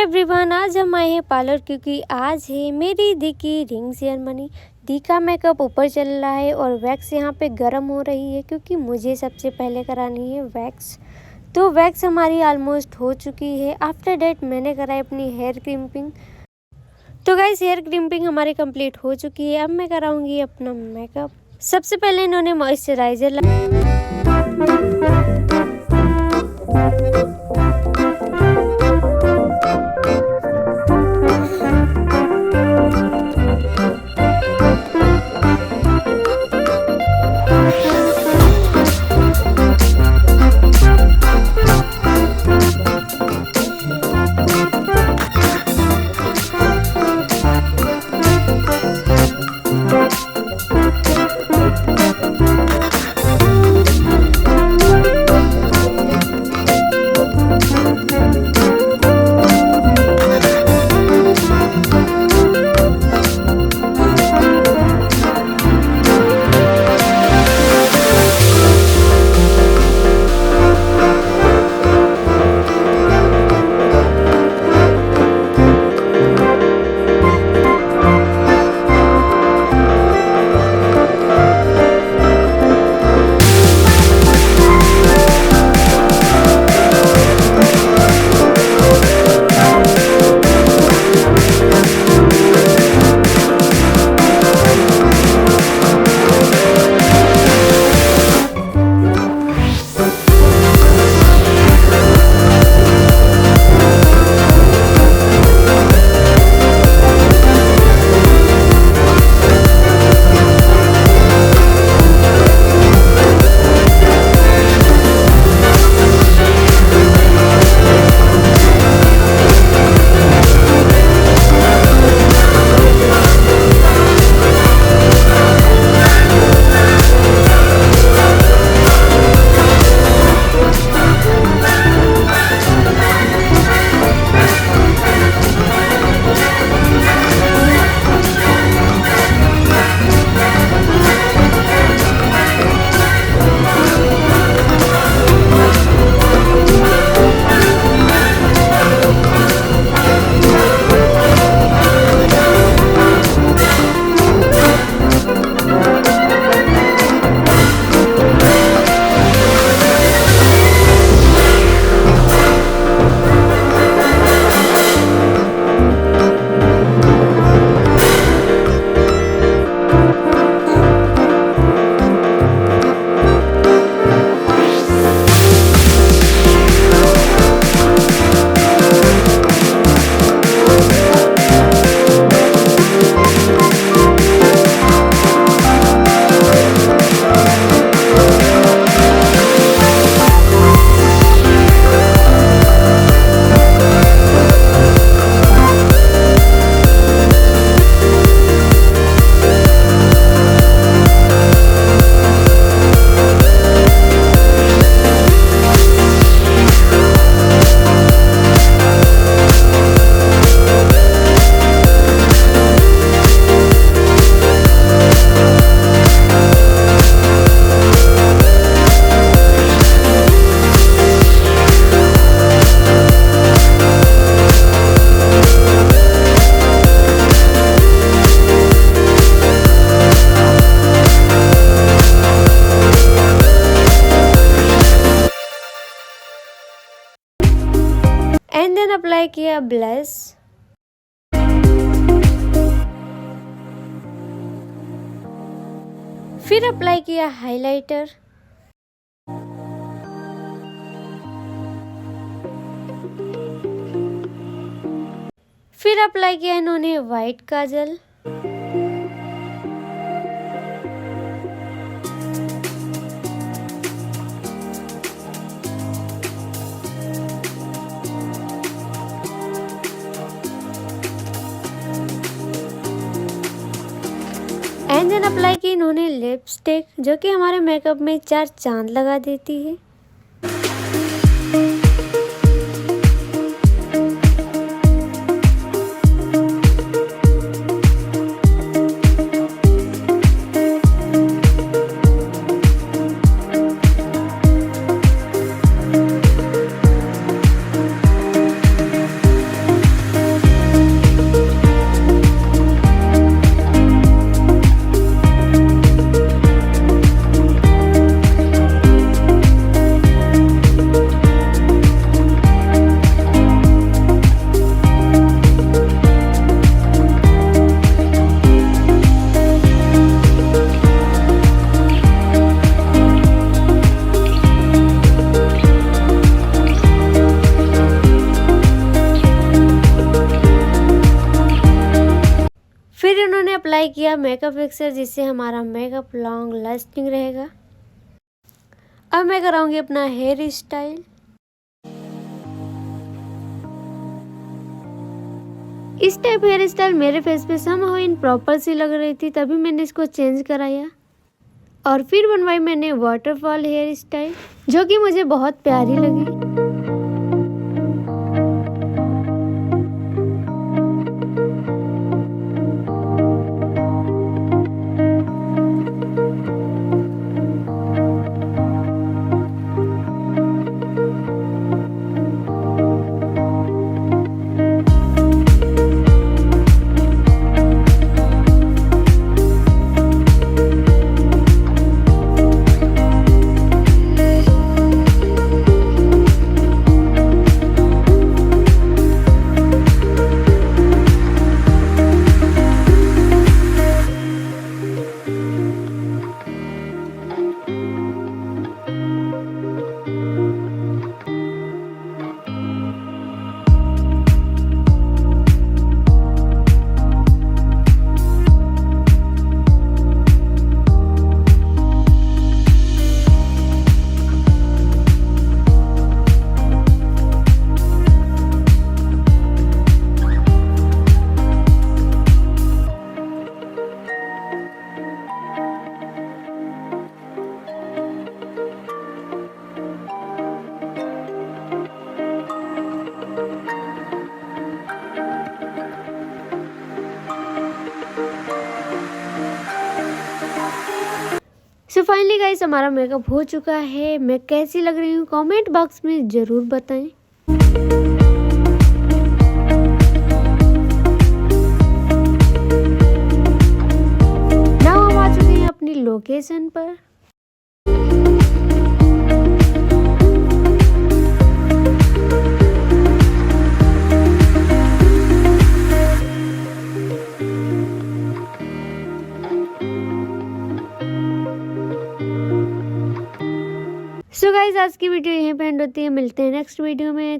Everyone, आज हम आए हैं पार्लर क्योंकि आज है मेरी दी की रिंग सेरेमनी। दी का मेकअप ऊपर चल रहा है और वैक्स यहाँ पे गर्म हो रही है क्योंकि मुझे सबसे पहले करानी है वैक्स। तो वैक्स हमारी ऑलमोस्ट हो चुकी है। आफ्टर डेट मैंने कराई अपनी हेयर क्रिम्पिंग। तो गाइस, हेयर क्रिम्पिंग हमारी कंप्लीट हो चुकी है। अब मैं कराऊंगी अपना मेकअप। सबसे पहले इन्होंने मॉइस्चराइजर एंड देन अप्लाई किया ब्लश। फिर अप्लाई किया हाइलाइटर। फिर अप्लाई किया इन्होंने white kajal. And then apply की इन्होंने लिपस्टिक, जो कि हमारे मेकअप में 4 चांद लगा देती है। फिर उन्होंने अप्लाई किया मेकअप फिक्सर, जिससे हमारा मेकअप लॉन्ग लास्टिंग रहेगा। अब मैं कराऊंगी अपना हेयर स्टाइल। इस टाइप हेयर स्टाइल मेरे फेस पे समहाउ इम्प्रॉपर सी लग रही थी, तभी मैंने इसको चेंज कराया और फिर बनवाई मैंने वाटरफॉल हेयर स्टाइल, जो कि मुझे बहुत प्यारी लगी। सो फाइनली गाइस, हमारा मेकअप हो चुका है। मैं कैसी लग रही हूँ कमेंट बॉक्स में ज़रूर बताएं। नाउ हम आ चुके हैं अपनी लोकेशन पर। सो गाइस, आज की वीडियो यहीं पे एंड होती है। मिलते हैं नेक्स्ट वीडियो में।